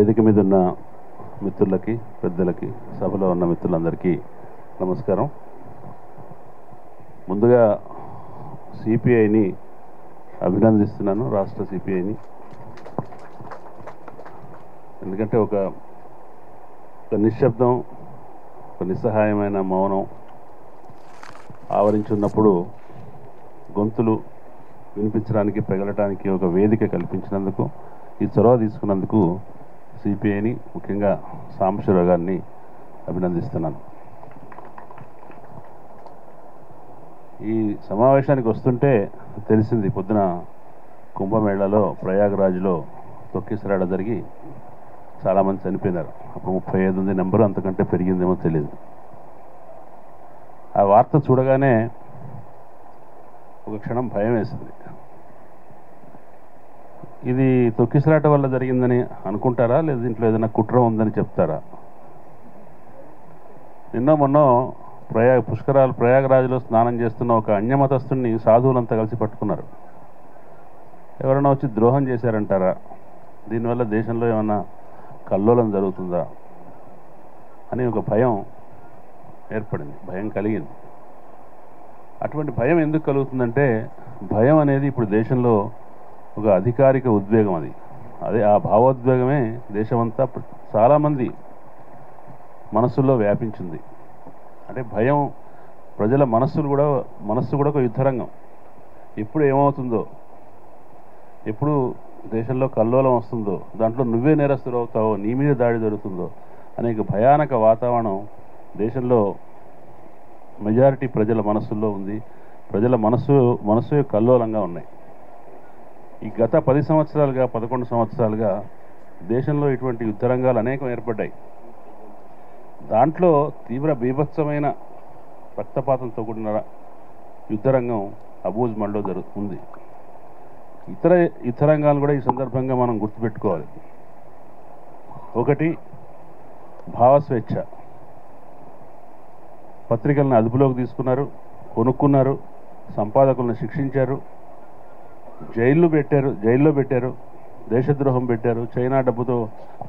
వేదిక మీద ఉన్న మిత్రులకి, పెద్దలకి, సభలో ఉన్న మిత్రులందరికీ నమస్కారం. ముందుగా సిపిఐని అభినందిస్తున్నాను, రాష్ట్ర సిపిఐని. ఎందుకంటే ఒక నిశ్శబ్దం, ఒక నిస్సహాయమైన మౌనం ఆవరించున్నప్పుడు గొంతులు వినిపించడానికి, పెగలటానికి ఒక వేదిక కల్పించినందుకు, ఈ చొరవ తీసుకున్నందుకు సిపిఐని, ముఖ్యంగా సాంబశివరావు గారిని అభినందిస్తున్నాను. ఈ సమావేశానికి వస్తుంటే తెలిసింది, పొద్దున కుంభమేళాలో ప్రయాగరాజ్లో తొక్కిసలాట జరిగి చాలామంది చనిపోయినారు. అప్పుడు 35 ఉంది నెంబరు, అంతకంటే పెరిగిందేమో తెలియదు. ఆ వార్త చూడగానే ఒక క్షణం భయం వేసింది. ఇది తొక్కిసలాట వల్ల జరిగిందని అనుకుంటారా, లేదా దీంట్లో ఏదైనా కుట్ర ఉందని చెప్తారా? నిన్న మొన్న ప్రయాగరాజ్లో స్నానం చేస్తున్న ఒక అన్యమతస్తుని సాధువులంతా కలిసి పట్టుకున్నారు. ఎవరైనా వచ్చి ద్రోహం చేశారంటారా? దీనివల్ల దేశంలో ఏమన్నా కల్లోలం జరుగుతుందా అని ఒక భయం ఏర్పడింది, భయం కలిగింది. అటువంటి భయం ఎందుకు కలుగుతుందంటే, భయం అనేది ఇప్పుడు దేశంలో ఒక అధికారిక ఉద్వేగం. అదే ఆ భావోద్వేగమే దేశమంతా చాలామంది మనస్సుల్లో వ్యాపించింది. అంటే భయం ప్రజల మనస్సు కూడా ఒక యుద్ధరంగం. ఎప్పుడు ఏమవుతుందో, ఎప్పుడు దేశంలో కల్లోలం వస్తుందో, దాంట్లో నువ్వే నేరస్తులు అవుతావో, నీ మీద దాడి జరుగుతుందో అనేక భయానక వాతావరణం దేశంలో మెజారిటీ ప్రజల మనస్సుల్లో ఉంది. ప్రజల మనస్సు కల్లోలంగా ఉన్నాయి. ఈ గత 10 సంవత్సరాలుగా, 11 సంవత్సరాలుగా దేశంలో ఇటువంటి యుద్ధరంగాలు అనేకం ఏర్పడ్డాయి. దాంట్లో తీవ్ర బీభత్సమైన రక్తపాతంతో కూడిన యుద్ధరంగం అబూజ్మన్లో జరుగుతుంది. ఇతర యుద్ధరంగాలు కూడా ఈ సందర్భంగా మనం గుర్తుపెట్టుకోవాలి. ఒకటి, భావస్వేచ్ఛ. పత్రికలను అదుపులోకి తీసుకున్నారు, కొనుక్కున్నారు, సంపాదకులను శిక్షించారు, జైల్లో పెట్టారు, దేశద్రోహం పెట్టారు, చైనా డబ్బుతో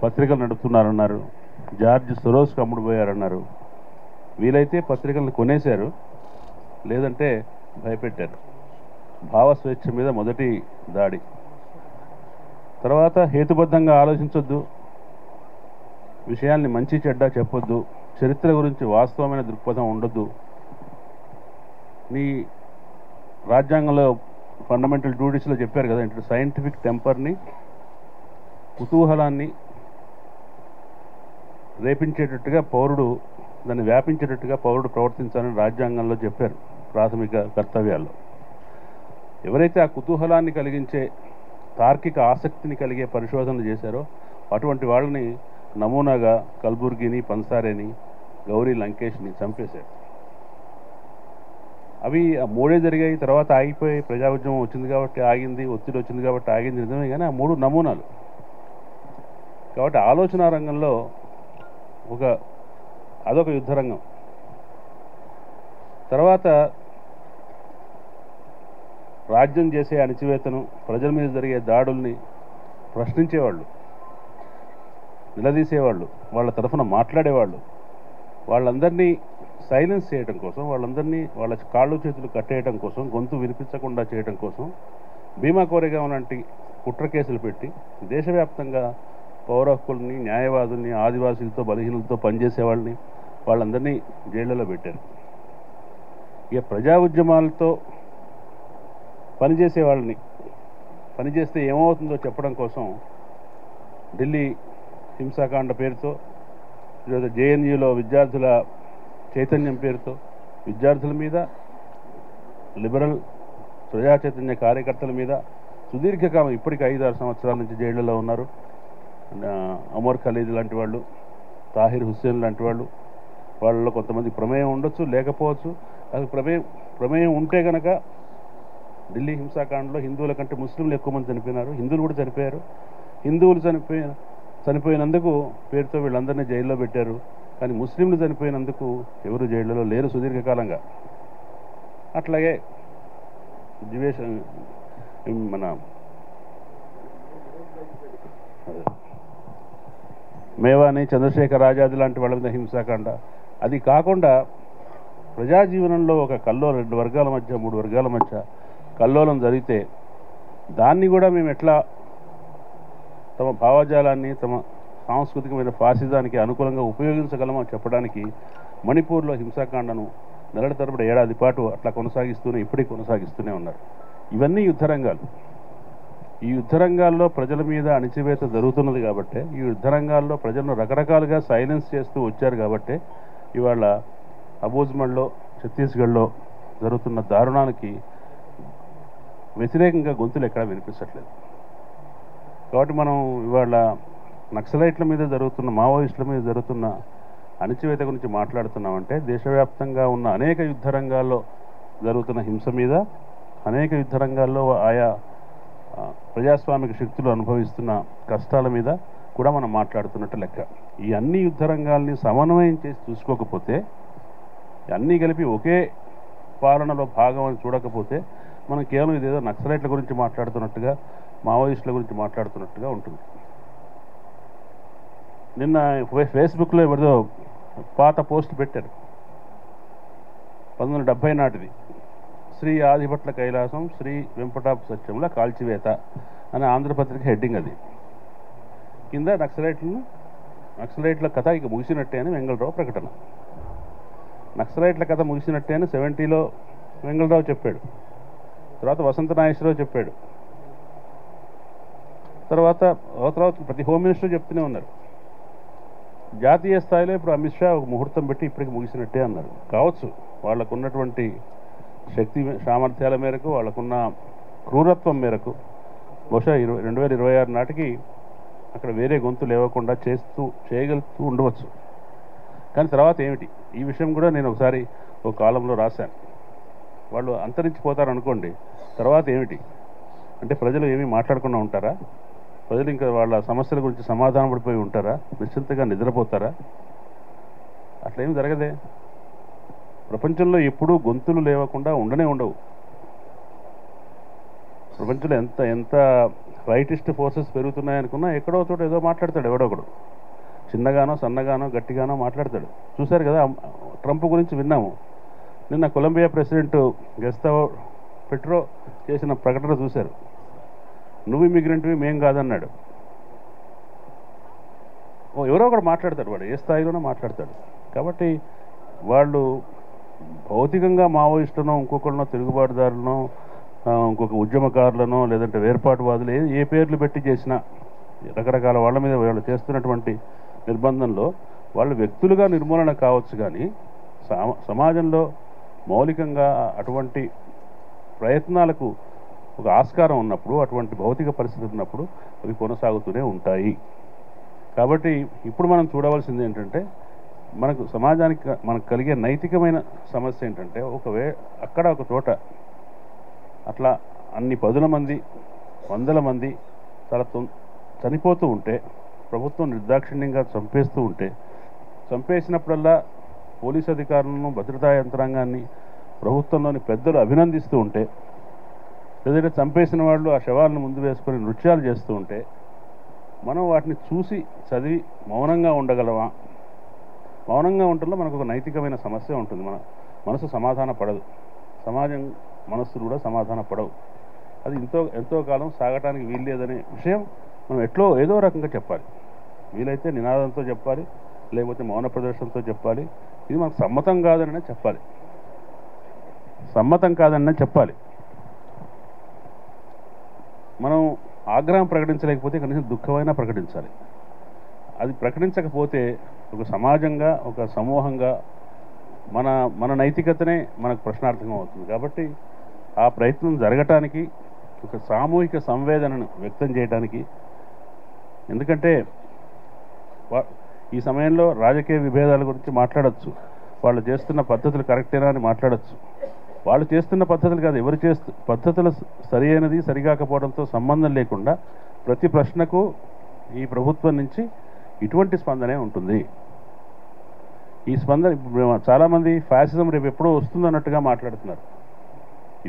పత్రికలు నడుపుతున్నారన్నారు, జార్జ్ సొరోస్కి అమ్ముడుపోయారన్నారు. వీలైతే పత్రికలను కొనేశారు, లేదంటే భయపెట్టారు. భావస్వేచ్ఛ మీద మొదటి దాడి. తర్వాత, హేతుబద్ధంగా ఆలోచించొద్దు, విషయాల్ని మంచి చెడ్డ చెప్పొద్దు, చరిత్ర గురించి వాస్తవమైన దృక్పథం ఉండొద్దు, నీ రాజ్యాంగంలో ఫండమెంటల్ డ్యూటీస్లో చెప్పారు కదా, అంటే సైంటిఫిక్ టెంపర్ని, కుతూహలాన్ని రేపించేటట్టుగా పౌరుడు, దాన్ని వ్యాపించేటట్టుగా పౌరుడు ప్రవర్తించాలని రాజ్యాంగంలో చెప్పారు ప్రాథమిక కర్తవ్యాల్లో. ఎవరైతే ఆ కుతూహలాన్ని కలిగించే, తార్కిక ఆసక్తిని కలిగే పరిశోధనలు చేశారో అటువంటి వాళ్ళని నమూనాగా కల్బుర్గిని, పన్సారేని, గౌరీ లంకేష్ని చంపేశారు. అవి ఆ 3 జరిగాయి. తర్వాత ఆగిపోయి, ప్రజా ఉద్యమం వచ్చింది కాబట్టి ఆగింది, ఒత్తిడి వచ్చింది కాబట్టి ఆగింది, నిజమే. కానీ ఆ 3 నమూనాలు. కాబట్టి ఆలోచన రంగంలో అదొక యుద్ధరంగం. తర్వాత రాజ్యం చేసే అణిచివేతను, ప్రజల మీద జరిగే దాడుల్ని ప్రశ్నించేవాళ్ళు, నిలదీసేవాళ్ళు, వాళ్ళ తరఫున మాట్లాడేవాళ్ళు, వాళ్ళందరినీ సైలెన్స్ చేయడం కోసం, వాళ్ళందరినీ వాళ్ళ కాళ్ళు చేతులు కట్టేయడం కోసం, గొంతు వినిపించకుండా చేయడం కోసం భీమా కోరేగాం లాంటి కుట్ర కేసులు పెట్టి దేశవ్యాప్తంగా పౌర హక్కుల్ని, న్యాయవాదుల్ని, ఆదివాసులతో, బలహీనులతో పనిచేసేవాళ్ళని వాళ్ళందరినీ జైళ్లలో పెట్టారు. ఇక ప్రజా ఉద్యమాలతో పనిచేసే వాళ్ళని, పనిచేస్తే ఏమవుతుందో చెప్పడం కోసం ఢిల్లీ హింసాకాండ పేరుతో, లేదా జేఎన్యూలో విద్యార్థుల చైతన్యం పేరుతో విద్యార్థుల మీద, లిబరల్ ప్రజా చైతన్య కార్యకర్తల మీద సుదీర్ఘకాలం, ఇప్పటికీ 5-6 సంవత్సరాల నుంచి జైళ్లలో ఉన్నారు. అమర్ ఖలీద్ లాంటి వాళ్ళు, తాహిర్ హుస్సేన్ లాంటి వాళ్ళు, వాళ్ళలో కొంతమంది ప్రమేయం ఉండొచ్చు, లేకపోవచ్చు. అది ప్రమేయం ఉంటే కనుక ఢిల్లీ హింసాకాండలో హిందువుల కంటే ముస్లింలు ఎక్కువ మంది చనిపోయినారు, హిందువులు కూడా చనిపోయారు. హిందువులు చనిపోయినందుకు పేరుతో వీళ్ళందరినీ జైల్లో పెట్టారు. కానీ ముస్లింలు చనిపోయినందుకు ఎవరు జైళ్లలో లేరు సుదీర్ఘకాలంగా. అట్లాగే మన మేవాని, చంద్రశేఖర్ ఆజాద్ లాంటి వాళ్ళ మీద హింసాకాండ. అది కాకుండా ప్రజా జీవనంలో ఒక కల్లోలం, 2 వర్గాల మధ్య 3 వర్గాల మధ్య కల్లోలం జరిగితే దాన్ని కూడా మేము ఎట్లా తమ భావజాలాన్ని, తమ సాంస్కృతికమైన ఫాసిజానికి అనుకూలంగా ఉపయోగించగలమో చెప్పడానికి మణిపూర్లో హింసాకాండను నెలల తరబడి ఏడాది పాటు అట్లా ఇప్పటికీ కొనసాగిస్తూనే ఉన్నారు. ఇవన్నీ యుద్ధరంగాలు. ఈ యుద్ధరంగాల్లో ప్రజల మీద అణిచివేత జరుగుతున్నది కాబట్టే, ఈ యుద్ధరంగాల్లో ప్రజలను రకరకాలుగా సైలెన్స్ చేస్తూ వచ్చారు కాబట్టే ఇవాళ అబూజ్మడ్లో, ఛత్తీస్గఢ్లో జరుగుతున్న దారుణానికి వ్యతిరేకంగా గొంతులు ఎక్కడా వినిపించట్లేదు. కాబట్టి మనం ఇవాళ నక్సలైట్ల మీద జరుగుతున్న, మావోయిస్టుల మీద జరుగుతున్న అణచివేత గురించి మాట్లాడుతున్నామంటే దేశవ్యాప్తంగా ఉన్న అనేక యుద్ధ రంగాల్లో జరుగుతున్న హింస మీద, అనేక యుద్ధ రంగాల్లో ఆయా ప్రజాస్వామిక శక్తులు అనుభవిస్తున్న కష్టాల మీద కూడా మనం మాట్లాడుతున్నట్టు లెక్క. ఈ అన్ని యుద్ధ రంగాల్ని సమన్వయం చేసి చూసుకోకపోతే, అన్నీ కలిపి ఒకే పాలనలో భాగం అని చూడకపోతే మనం కేవలం ఇదేదో నక్సలైట్ల గురించి మాట్లాడుతున్నట్టుగా, మావోయిస్టుల గురించి మాట్లాడుతున్నట్టుగా ఉంటుంది. నిన్న ఫేస్బుక్లో ఎవరిదో పాత పోస్ట్ పెట్టారు, 1970 నాటిది. శ్రీ ఆదిభట్ల కైలాసం, శ్రీ వెంపటాపు సత్యంల కాల్చివేత అనే ఆంధ్రపత్రిక హెడ్డింగ్ అది. కింద నక్సలైట్ల కథ ఇక ముగిసినట్టే అని వెంగళరావు ప్రకటన. నక్సలైట్ల కథ ముగిసినట్టే అని 70లో వెంగళరావు చెప్పాడు. తర్వాత వసంత నాగేశ్వరరావు చెప్పాడు. తర్వాత ప్రతి హోమ్ మినిస్టర్ చెప్తూనే ఉన్నారు. జాతీయ స్థాయిలో ఇప్పుడు అమిత్ షా ఒక ముహూర్తం పెట్టి ఇప్పటికి ముగిసినట్టే అన్నారు. కావచ్చు, వాళ్ళకున్నటువంటి శక్తి సామర్థ్యాల మేరకు, వాళ్ళకున్న క్రూరత్వం మేరకు బహుశా 2026 నాటికి అక్కడ వేరే గొంతు లేవకుండా చేయగలుగుతూ ఉండవచ్చు. కానీ తర్వాత ఏమిటి? ఈ విషయం కూడా నేను ఒకసారి ఒక కాలంలో రాశాను. వాళ్ళు అంతరించిపోతారనుకోండి, తర్వాత ఏమిటి అంటే ప్రజలు ఏమీ మాట్లాడకుండా ఉంటారా? ప్రజలు ఇంకా వాళ్ళ సమస్యల గురించి సమాధానం పడిపోయి ఉంటారా? నిశ్చింతగా నిద్రపోతారా? అట్లేమీ జరగదే. ప్రపంచంలో ఎప్పుడూ గొంతులు లేవకుండా ఉండవు. ప్రపంచంలో ఎంత రైటిస్ట్ ఫోర్సెస్ పెరుగుతున్నాయనుకున్నా ఎక్కడో చోట ఏదో మాట్లాడతాడు ఎవడొకడు. చిన్నగానో, సన్నగానో, గట్టిగానో మాట్లాడతాడు. చూశారు కదా, ట్రంప్ గురించి విన్నాము. నిన్న కొలంబియా ప్రెసిడెంట్ గెస్తావో పెట్రో చేసిన ప్రకటన చూశారు. నువ్వు ఇమిగ్రెంట్వి, మేం కాదన్నాడు. ఎవరో ఒకడు మాట్లాడతాడు, వాడు ఏ స్థాయిలోనో మాట్లాడతాడు. కాబట్టి వాళ్ళు భౌతికంగా మావోయిస్టులనో, ఇంకొకరినో, తిరుగుబాటుదారులనో, ఇంకొక ఉద్యమకారులనో, లేదంటే వేర్పాటువాదులు ఏ పేర్లు పెట్టి చేసినా, రకరకాల వాళ్ళ మీద వాళ్ళు చేస్తున్నటువంటి నిర్బంధంలో వాళ్ళు వ్యక్తులుగా నిర్మూలన కావచ్చు. కానీ సమాజంలో మౌలికంగా అటువంటి ప్రయత్నాలకు ఒక ఆస్కారం ఉన్నప్పుడు, అటువంటి భౌతిక పరిస్థితి ఉన్నప్పుడు అవి కొనసాగుతూనే ఉంటాయి. కాబట్టి ఇప్పుడు మనం చూడవలసింది ఏంటంటే, మనకు కలిగే నైతికమైన సమస్య ఏంటంటే, అక్కడ ఒక చోట అట్లా అన్ని 10 మంది, 100 మంది చనిపోతూ ఉంటే, ప్రభుత్వం నిర్దాక్షిణ్యంగా చంపేస్తూ ఉంటే, చంపేసినప్పుడల్లా పోలీసు అధికారులను, భద్రతా యంత్రాంగాన్ని, ప్రభుత్వంలోని పెద్దలు అభినందిస్తూ ఉంటే, లేదంటే చంపేసిన వాళ్ళు ఆ శవాలను ముందు వేసుకొని నృత్యాలు చేస్తూ ఉంటే, మనం వాటిని చూసి చదివి మౌనంగా ఉండగలమా? మౌనంగా ఉండటంలో మనకు ఒక నైతికమైన సమస్య ఉంటుంది. మన మనసు సమాధాన పడదు, సమాజం మనస్సులు కూడా సమాధాన పడవు. అది ఎంతో కాలం సాగటానికి వీల్లేదనే విషయం మనం ఏదో రకంగా చెప్పాలి. వీలైతే నినాదంతో చెప్పాలి, లేకపోతే మౌన ప్రదర్శనతో చెప్పాలి. ఇది మనకు సమ్మతం కాదనే చెప్పాలి. మనం ఆగ్రహం ప్రకటించలేకపోతే కనీసం దుఃఖమైనా ప్రకటించాలి. అది ప్రకటించకపోతే ఒక సమాజంగా, ఒక సమూహంగా మన నైతికతనే మనకు ప్రశ్నార్థకం అవుతుంది. కాబట్టి ఆ ప్రయత్నం జరగటానికి, ఒక సామూహిక సంవేదనను వ్యక్తం చేయడానికి, ఎందుకంటే ఈ సమయంలో రాజకీయ విభేదాల గురించి మాట్లాడచ్చు, వాళ్ళు చేస్తున్న పద్ధతులు కరెక్టేనా అని మాట్లాడచ్చు. వాళ్ళు చేస్తున్న పద్ధతులు కాదు, పద్ధతులు సరి అయినది సరికాకపోవడంతో సంబంధం లేకుండా ప్రతి ప్రశ్నకు ఈ ప్రభుత్వం నుంచి ఇటువంటి స్పందనే ఉంటుంది. ఈ స్పందన చాలామంది ఫ్యాసిజం రేపు ఎప్పుడో వస్తుందన్నట్టుగా మాట్లాడుతున్నారు.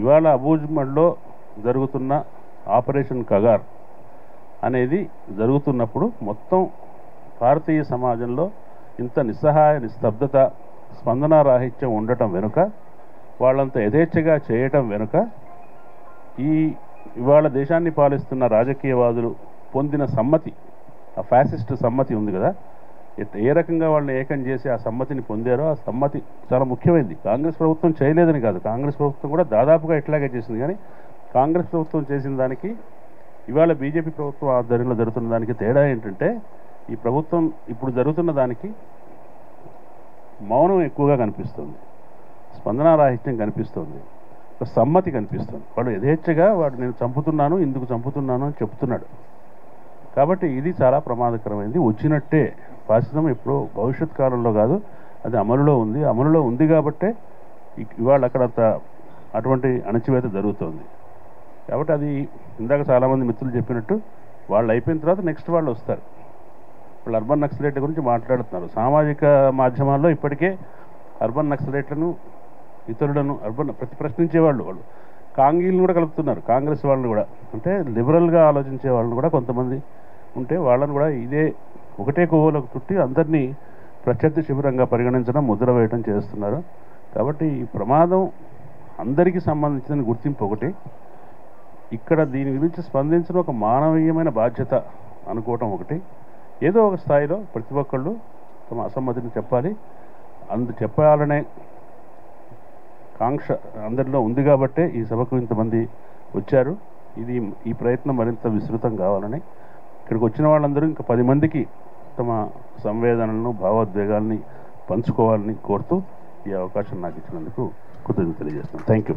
ఇవాళ అబూజ్మడ్లో జరుగుతున్న ఆపరేషన్ కగార్ అనేది జరుగుతున్నప్పుడు మొత్తం భారతీయ సమాజంలో ఇంత నిస్సహాయ నిస్తబ్దత స్పందనారాహిత్యం ఉండటం వెనుక, వాళ్ళంత యథేచ్ఛగా చేయటం వెనుక ఇవాళ దేశాన్ని పాలిస్తున్న రాజకీయవాదులు పొందిన సమ్మతి, ఆ ఫ్యాసిస్ట్ సమ్మతి ఉంది కదా, ఏ రకంగా వాళ్ళని ఏకం చేసి ఆ సమ్మతిని పొందారో ఆ సమ్మతి చాలా ముఖ్యమైనది. కాంగ్రెస్ ప్రభుత్వం చేయలేదని కాదు, కాంగ్రెస్ ప్రభుత్వం కూడా దాదాపుగా ఇట్లాగే చేసింది. కానీ కాంగ్రెస్ ప్రభుత్వం చేసిన దానికి ఇవాళ బీజేపీ ప్రభుత్వం ఆధ్వర్యంలో జరుగుతున్న దానికి తేడా ఏంటంటే, ఈ ప్రభుత్వం ఇప్పుడు జరుగుతున్న దానికి మౌనం ఎక్కువగా కనిపిస్తుంది, స్పందనారాహిత్యం కనిపిస్తుంది, ఒక సమ్మతి కనిపిస్తుంది. వాడు యథేచ్ఛగా వాడు నేను చంపుతున్నాను, ఇందుకు చంపుతున్నాను అని చెప్తున్నాడు. కాబట్టి ఇది చాలా ప్రమాదకరమైంది. వచ్చినట్టే ఫాసిజం ఇప్పుడు భవిష్యత్ కాలంలో కాదు, అది అమలులో ఉంది కాబట్టే ఇవాళ అక్కడ అటువంటి అణచివేత జరుగుతోంది. కాబట్టి అది ఇందాక చాలామంది మిత్రులు చెప్పినట్టు వాళ్ళు అయిపోయిన తర్వాత నెక్స్ట్ వాళ్ళు వస్తారు. వాళ్ళు అర్బన్ నక్సలైట్ల గురించి మాట్లాడుతున్నారు. సామాజిక మాధ్యమాల్లో ఇప్పటికే అర్బన్ నక్సలైట్లను, ఇతరులను ప్రశ్నించే వాళ్ళు కాంగీలను కూడా కలుపుతున్నారు, కాంగ్రెస్ వాళ్ళని కూడా. అంటే లిబరల్గా ఆలోచించే వాళ్ళని కూడా కొంతమంది ఉంటే వాళ్ళని కూడా ఇదే ఒకటే కోవలోకి చుట్టి అందరినీ ప్రత్యర్థి శిబిరంగా పరిగణించడం, ముద్ర వేయడం చేస్తున్నారు. కాబట్టి ఈ ప్రమాదం అందరికీ సంబంధించిన గుర్తింపు ఒకటి. ఇక్కడ దీని గురించి స్పందించిన ఒక మానవీయమైన బాధ్యత అనుకోవటం ఒకటి. ఏదో ఒక స్థాయిలో ప్రతి ఒక్కళ్ళు తమ అసమ్మతిని చెప్పాలి. చెప్పాలనే కాంక్ష అందరిలో ఉంది కాబట్టే ఈ సభకు ఇంతమంది వచ్చారు. ఈ ప్రయత్నం మరింత విస్తృతం కావాలని, ఇక్కడికి వచ్చిన వాళ్ళందరూ ఇంకా 10 మందికి తమ సంవేదనలను, భావోద్వేగాల్ని పంచుకోవాలని కోరుతూ ఈ అవకాశం నాకు ఇచ్చినందుకు కృతజ్ఞతలు తెలియజేస్తున్నాను. Thank you.